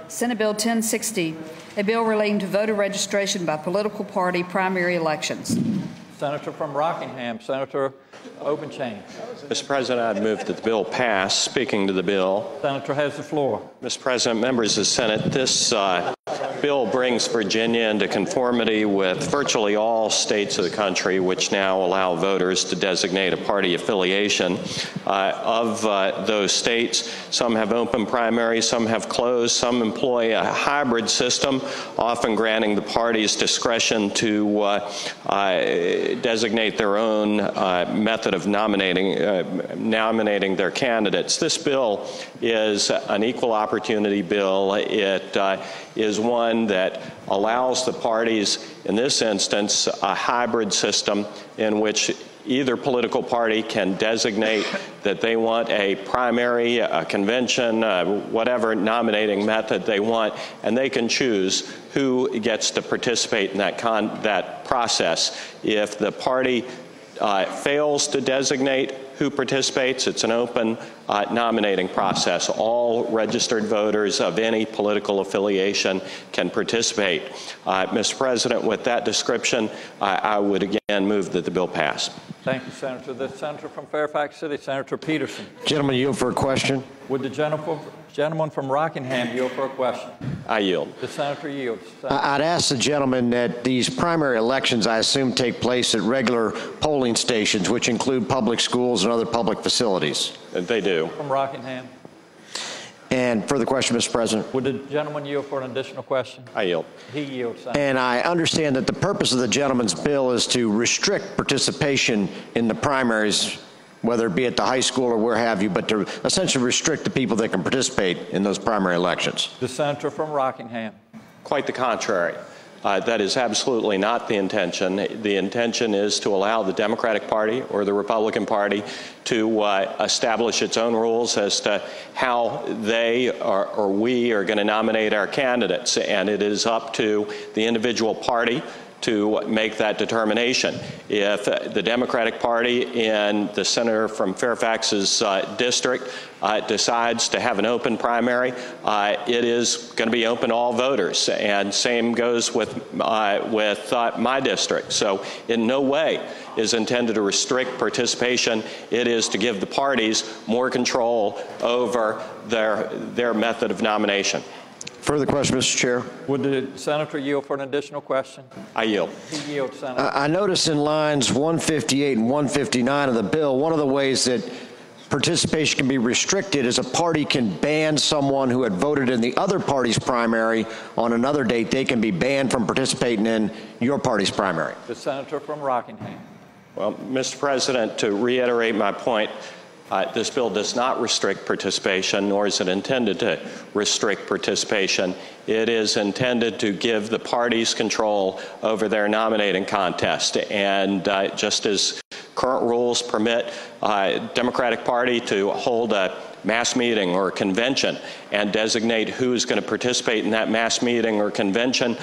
Senate Bill 1060, a bill relating to voter registration by political party primary elections. Senator from Rockingham, Senator Obenshain. Mr. President, I'd move that the bill pass. Speaking to the bill. Senator has the floor. Mr. President, members of the Senate, this bill brings Virginia into conformity with virtually all states of the country which now allow voters to designate a party affiliation. Of those states, some have open primaries, some have closed, some employ a hybrid system, often granting the parties discretion to designate their own method of nominating their candidates. This bill is an equal opportunity bill. It is one that allows the parties, in this instance, a hybrid system in which either political party can designate that they want a primary, a convention, whatever nominating method they want, and they can choose who gets to participate in that process. If the party fails to designate who participates, it's an open nominating process. All registered voters of any political affiliation can participate. Mr. President, with that description, I would again move that the bill pass. Thank you, Senator. The senator from Fairfax City, Senator Petersen. Gentleman yield for a question. Would the gentleman from Rockingham yield for a question? I yield. The senator yields. I'd ask the gentleman that these primary elections, I assume, take place at regular polling stations, which include public schools and other public facilities. They do. From Rockingham. And further question, Mr. President. Would the gentleman yield for an additional question? I yield. He yields, Senator. And I understand that the purpose of the gentleman's bill is to restrict participation in the primaries, whether it be at the high school or where have you, but to essentially restrict the people that can participate in those primary elections. The senator from Rockingham. Quite the contrary. That is absolutely not the intention. The intention is to allow the Democratic Party or the Republican Party to establish its own rules as to how they or we are going to nominate our candidates. And it is up to the individual party to make that determination. If the Democratic Party and the senator from Fairfax's district decides to have an open primary, it is going to be open to all voters, and same goes with my district. So in no way is intended to restrict participation. It is to give the parties more control over their method of nomination. Further question, Mr. Chair. Would the senator yield for an additional question? I yield. He yields, Senator. I notice in lines 158 and 159 of the bill, one of the ways that participation can be restricted is a party can ban someone who had voted in the other party's primary on another date. They can be banned from participating in your party's primary. The senator from Rockingham. Well, Mr. President, to reiterate my point, this bill does not restrict participation, nor is it intended to restrict participation. It is intended to give the parties control over their nominating contest. And just as current rules permit Democratic Party to hold a mass meeting or a convention and designate who is going to participate in that mass meeting or convention,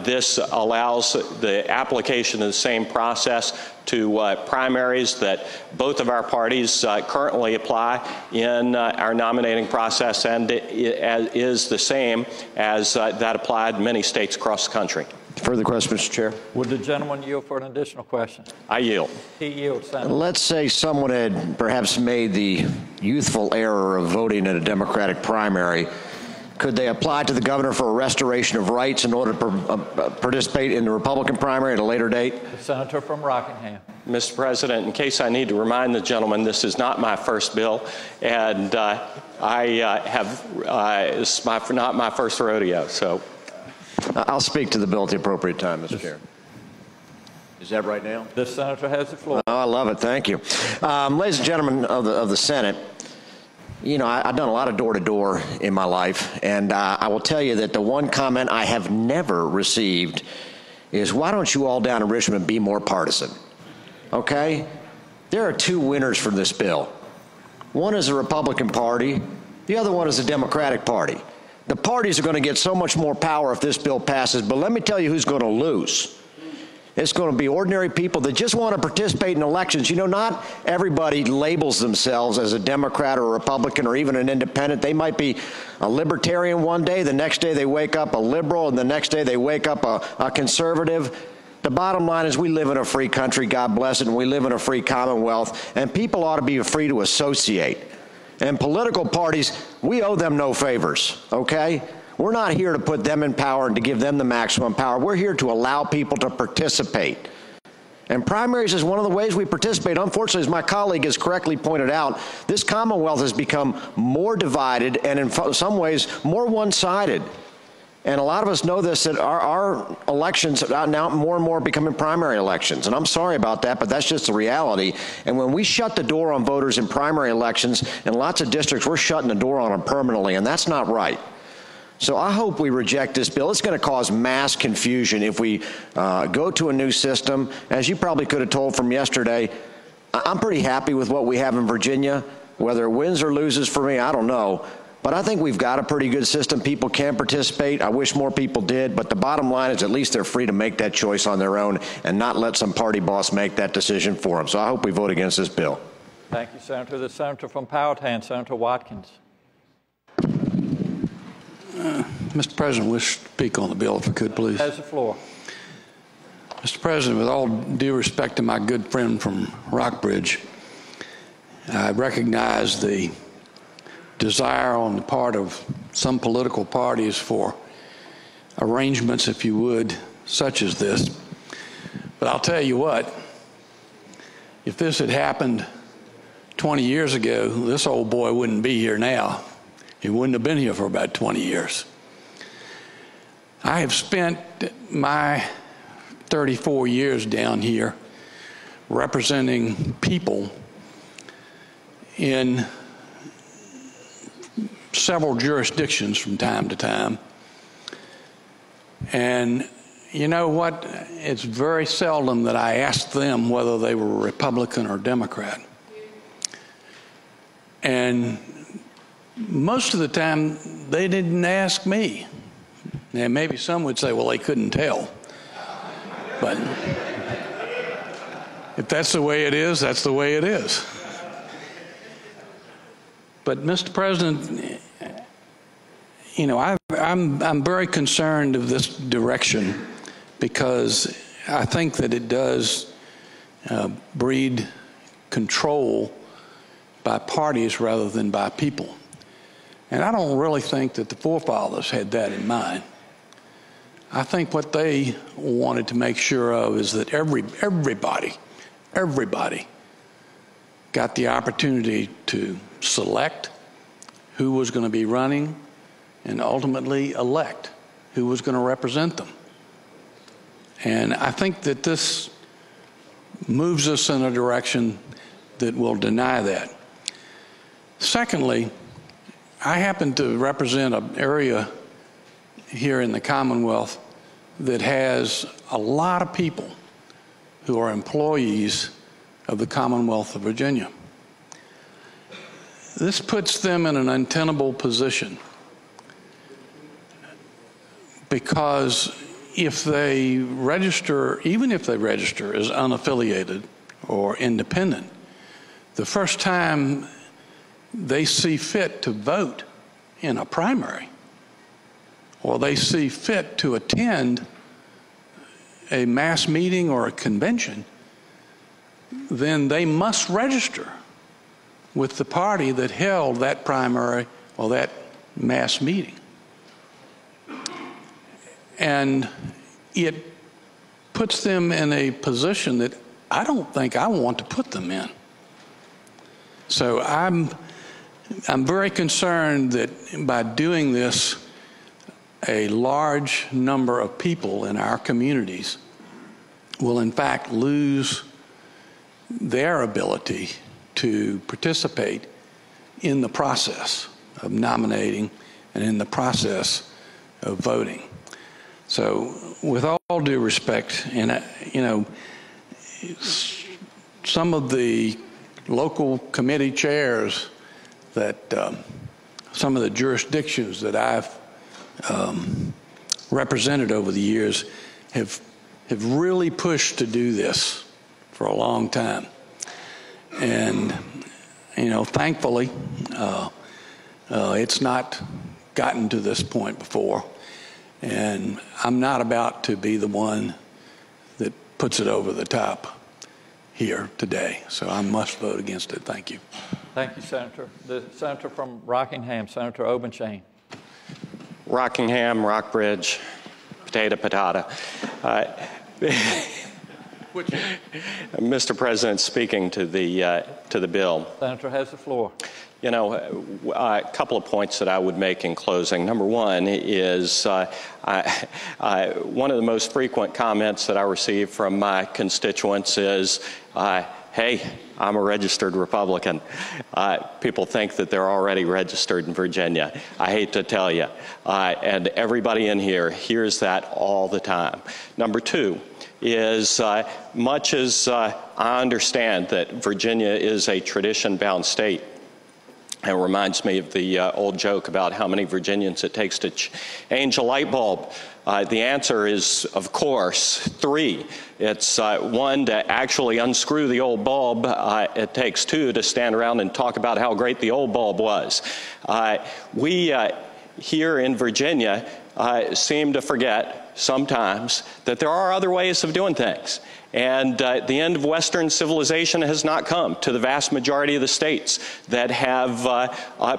this allows the application of the same process to primaries that both of our parties currently apply in our nominating process, and it is the same as that applied in many states across the country. Further question, Mr. Chair. Would the gentleman yield for an additional question? I yield. He yields, Senator. Let's say someone had perhaps made the youthful error of voting in a Democratic primary. Could they apply to the governor for a restoration of rights in order to participate in the Republican primary at a later date? The senator from Rockingham. Mr. President, in case I need to remind the gentleman, this is not my first bill, and it's not my first rodeo. So I'll speak to the bill at the appropriate time, Mr. Chair. Is that right now? The senator has the floor. Oh, I love it. Thank you. Ladies and gentlemen of the Senate, you know, I've done a lot of door-to-door in my life, and I will tell you that the one comment I have never received is, why don't you all down in Richmond be more partisan? Okay? There are two winners from this bill. One is the Republican Party. The other one is the Democratic Party. The parties are going to get so much more power if this bill passes, but let me tell you who's going to lose. It's going to be ordinary people that just want to participate in elections. You know, not everybody labels themselves as a Democrat or a Republican or even an independent. They might be a libertarian one day, the next day they wake up a liberal, and the next day they wake up a conservative. The bottom line is we live in a free country, God bless it, and we live in a free commonwealth, and people ought to be free to associate. And political parties, we owe them no favors, okay? We're not here to put them in power and to give them the maximum power. We're here to allow people to participate. And primaries is one of the ways we participate. Unfortunately, as my colleague has correctly pointed out, this Commonwealth has become more divided and in some ways more one-sided. And a lot of us know this, that our elections are now more and more becoming primary elections. And I'm sorry about that, but that's just the reality. And when we shut the door on voters in primary elections, in lots of districts, we're shutting the door on them permanently, and that's not right. So I hope we reject this bill. It's going to cause mass confusion if we go to a new system. As you probably could have told from yesterday, I'm pretty happy with what we have in Virginia. Whether it wins or loses for me, I don't know. But I think we've got a pretty good system. People can participate. I wish more people did. But the bottom line is at least they're free to make that choice on their own and not let some party boss make that decision for them. So I hope we vote against this bill. Thank you, Senator. The senator from Powhatan, Senator Watkins. Mr. President, wish to speak on the bill, if I could, please. Has the floor. Mr. President, with all due respect to my good friend from Rockbridge, I recognize the desire on the part of some political parties for arrangements, if you would, such as this. But I'll tell you what, if this had happened 20 years ago, this old boy wouldn't be here now. He wouldn't have been here for about 20 years. I have spent my 34 years down here representing people in several jurisdictions from time to time. And you know what? It's very seldom that I ask them whether they were Republican or Democrat. And most of the time, they didn't ask me. Now, maybe some would say, well, they couldn't tell. But if that's the way it is, that's the way it is. But, Mr. President, you know, I'm very concerned of this direction because I think that it does breed control by parties rather than by people. And I don't really think that the forefathers had that in mind. I think what they wanted to make sure of is that everybody got the opportunity to select who was going to be running and ultimately elect who was going to represent them. And I think that this moves us in a direction that will deny that. Secondly, I happen to represent an area here in the Commonwealth that has a lot of people who are employees of the Commonwealth of Virginia. This puts them in an untenable position because if they register, even if they register as unaffiliated or independent, the first time they see fit to vote in a primary, or they see fit to attend a mass meeting or a convention, then they must register with the party that held that primary or that mass meeting. And it puts them in a position that I don't think I want to put them in. So I'm very concerned that by doing this, a large number of people in our communities will in fact lose their ability to participate in the process of nominating and in the process of voting. So with all due respect, and you know, some of the local committee chairs that some of the jurisdictions that I've represented over the years have have really pushed to do this for a long time. And, you know, thankfully, it's not gotten to this point before. And I'm not about to be the one that puts it over the top here today. So I must vote against it. Thank you. Thank you, Senator. The senator from Rockingham, Senator Obenshain. Rockingham, Rockbridge, potato, patata. Mr. President, speaking to the bill. Senator has the floor. You know, a couple of points that I would make in closing. Number one is one of the most frequent comments that I receive from my constituents is, hey, I'm a registered Republican. People think that they're already registered in Virginia. I hate to tell you. And everybody in here hears that all the time. Number two is much as I understand that Virginia is a tradition-bound state, it reminds me of the old joke about how many Virginians it takes to change a light bulb. The answer is, of course, 3. It's 1, to actually unscrew the old bulb. It takes 2, to stand around and talk about how great the old bulb was. We here in Virginia seem to forget sometimes that there are other ways of doing things. And the end of Western civilization has not come to the vast majority of the states that have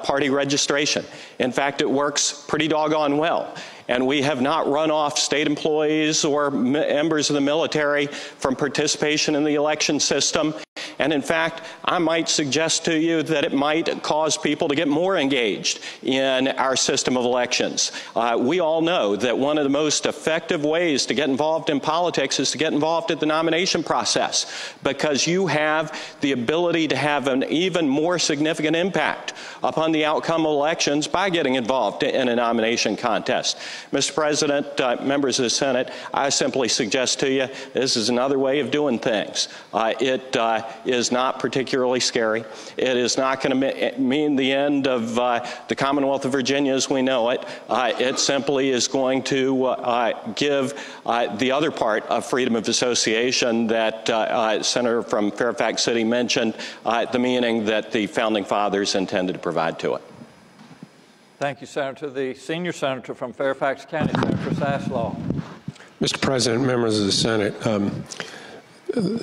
party registration. In fact, it works pretty doggone well. And we have not run off state employees or members of the military from participation in the election system. And in fact, I might suggest to you that it might cause people to get more engaged in our system of elections. We all know that one of the most effective ways to get involved in politics is to get involved at the nomination process, because you have the ability to have an even more significant impact upon the outcome of elections by getting involved in a nomination contest. Mr. President, members of the Senate, I simply suggest to you this is another way of doing things. It is not particularly scary. It is not going to mean the end of the Commonwealth of Virginia as we know it. It simply is going to give the other part of freedom of association that Senator from Fairfax City mentioned, the meaning that the Founding Fathers intended to provide to it. Thank you, Senator. The senior senator from Fairfax County, Senator Saslaw. Mr. President, members of the Senate,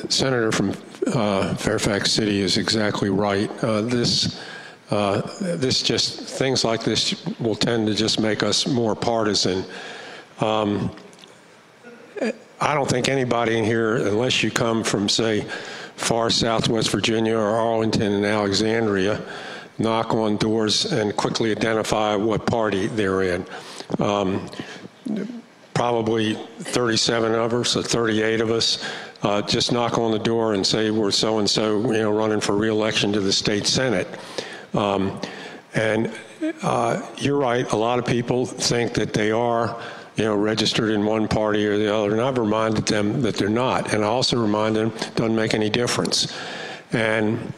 Senator from Fairfax City is exactly right. Things like this will tend to just make us more partisan. I don't think anybody in here, unless you come from, say, far southwest Virginia or Arlington and Alexandria, knock on doors and quickly identify what party they're in. Probably 37 of us or 38 of us just knock on the door and say we're so-and-so, running for re-election to the state Senate. And you're right, a lot of people think that they are registered in one party or the other, and I've reminded them that they're not. And I also remind them it doesn't make any difference. And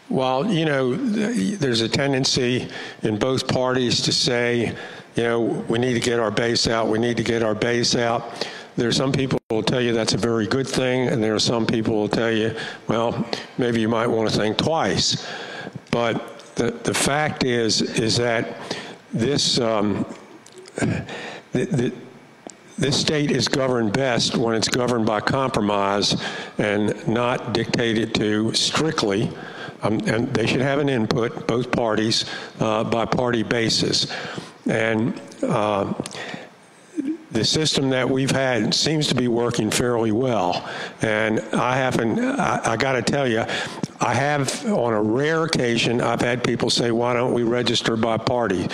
while, there's a tendency in both parties to say, we need to get our base out, we need to get our base out. There are some people who will tell you that's a very good thing, and there are some people who will tell you, well, maybe you might want to think twice. But the fact is that this this state is governed best when it's governed by compromise and not dictated to strictly, and they should have an input, both parties, by party basis. And the system that we've had seems to be working fairly well. And I got to tell you, I have, on a rare occasion, I've had people say, why don't we register by party?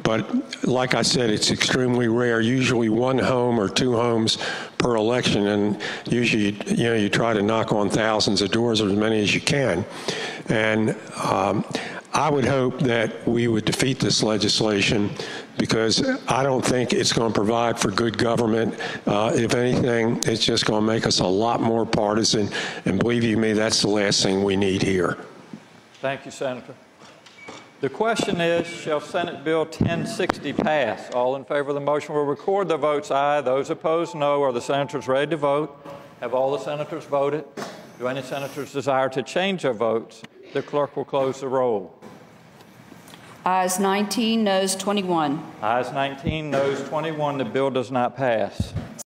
But like I said, it's extremely rare, usually 1 home or 2 homes per election. And usually, you try to knock on thousands of doors, or as many as you can. And I would hope that we would defeat this legislation, because I don't think it's going to provide for good government. If anything, it's just going to make us a lot more partisan. And believe you me, that's the last thing we need here. Thank you, Senator. The question is, shall Senate Bill 1060 pass? All in favor of the motion will record their votes aye. Those opposed, no. Are the senators ready to vote? Have all the senators voted? Do any senators desire to change their votes? The clerk will close the roll. Ayes 19, noes 21. Ayes 19, noes 21. The bill does not pass.